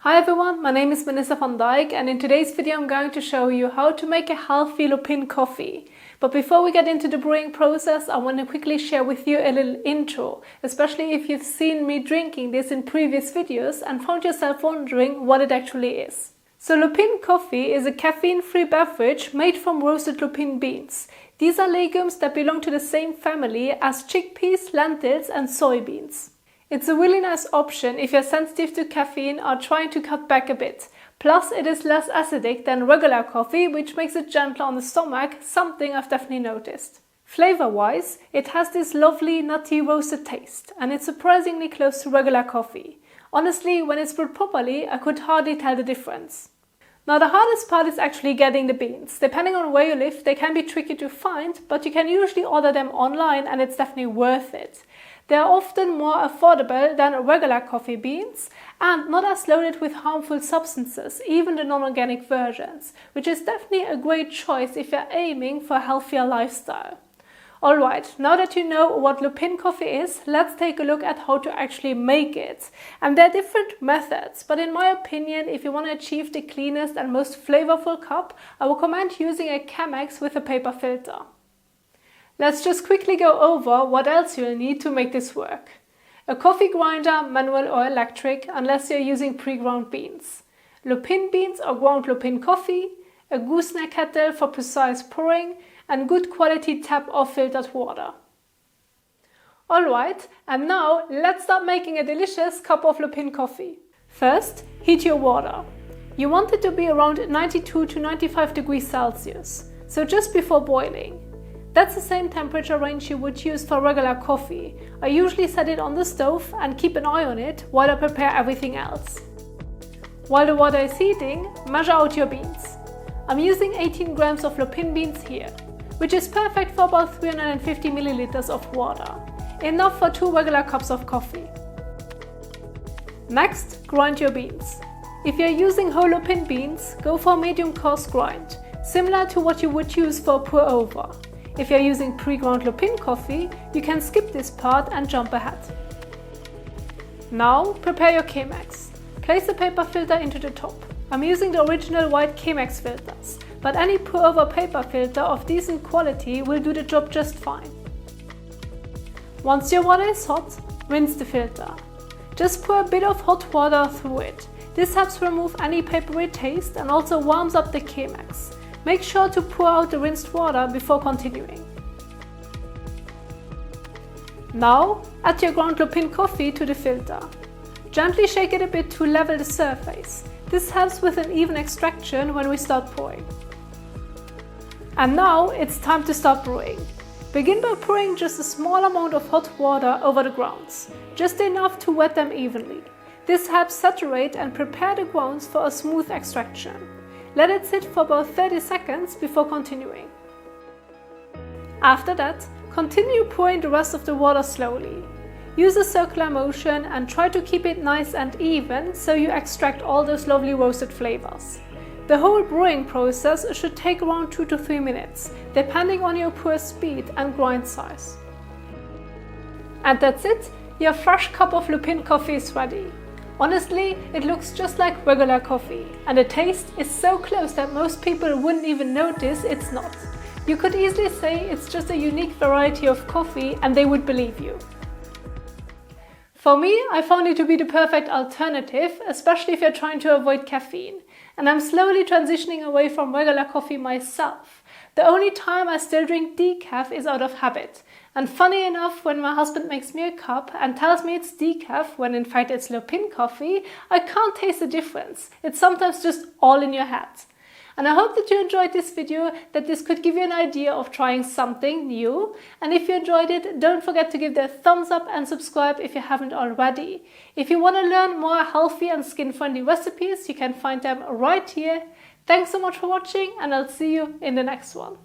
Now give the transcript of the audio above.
Hi everyone, my name is Vanessa van Dijk and in today's video I'm going to show you how to make a healthy Lupin coffee. But before we get into the brewing process, I want to quickly share with you a little intro, especially if you've seen me drinking this in previous videos and found yourself wondering what it actually is. So Lupin coffee is a caffeine-free beverage made from roasted lupin beans. These are legumes that belong to the same family as chickpeas, lentils and soybeans. It's a really nice option if you're sensitive to caffeine or trying to cut back a bit. Plus, it is less acidic than regular coffee, which makes it gentler on the stomach, something I've definitely noticed. Flavor-wise, it has this lovely nutty roasted taste, and it's surprisingly close to regular coffee. Honestly, when it's brewed properly, I could hardly tell the difference. Now, the hardest part is actually getting the beans. Depending on where you live, they can be tricky to find, but you can usually order them online and it's definitely worth it. They are often more affordable than regular coffee beans and not as loaded with harmful substances, even the non-organic versions, which is definitely a great choice if you're aiming for a healthier lifestyle. Alright, now that you know what Lupin coffee is, let's take a look at how to actually make it. And there are different methods, but in my opinion, if you want to achieve the cleanest and most flavorful cup, I recommend using a Chemex with a paper filter. Let's just quickly go over what else you'll need to make this work. A coffee grinder, manual or electric, unless you're using pre-ground beans. Lupin beans or ground Lupin coffee, a gooseneck kettle for precise pouring, and good quality tap or filtered water. Alright, and now let's start making a delicious cup of Lupin coffee. First, heat your water. You want it to be around 92 to 95 degrees Celsius, so just before boiling. That's the same temperature range you would use for regular coffee. I usually set it on the stove and keep an eye on it while I prepare everything else. While the water is heating, measure out your beans. I'm using 18 grams of Lupin beans here, which is perfect for about 350 milliliters of water, enough for 2 regular cups of coffee. Next, grind your beans. If you're using whole Lupin beans, go for a medium coarse grind, similar to what you would use for a pour-over. If you're using pre-ground Lupin coffee, you can skip this part and jump ahead. Now, prepare your Chemex. Place the paper filter into the top. I'm using the original white Chemex filters, but any pour-over paper filter of decent quality will do the job just fine. Once your water is hot, rinse the filter. Just pour a bit of hot water through it. This helps remove any papery taste and also warms up the Chemex. Make sure to pour out the rinsed water before continuing. Now, add your ground Lupin coffee to the filter. Gently shake it a bit to level the surface. This helps with an even extraction when we start pouring. And now it's time to start brewing. Begin by pouring just a small amount of hot water over the grounds, just enough to wet them evenly. This helps saturate and prepare the grounds for a smooth extraction. Let it sit for about 30 seconds before continuing. After that, continue pouring the rest of the water slowly. Use a circular motion and try to keep it nice and even so you extract all those lovely roasted flavors. The whole brewing process should take around 2 to 3 minutes, depending on your pour speed and grind size. And that's it, your fresh cup of Lupin coffee is ready. Honestly, it looks just like regular coffee, and the taste is so close that most people wouldn't even notice it's not. You could easily say it's just a unique variety of coffee and they would believe you. For me, I found it to be the perfect alternative, especially if you're trying to avoid caffeine. And I'm slowly transitioning away from regular coffee myself. The only time I still drink decaf is out of habit. And funny enough, when my husband makes me a cup and tells me it's decaf when in fact it's Lupin coffee, I can't taste the difference. It's sometimes just all in your head. And I hope that you enjoyed this video, that this could give you an idea of trying something new. And if you enjoyed it, don't forget to give it a thumbs up and subscribe if you haven't already. If you want to learn more healthy and skin-friendly recipes, you can find them right here. Thanks so much for watching and I'll see you in the next one.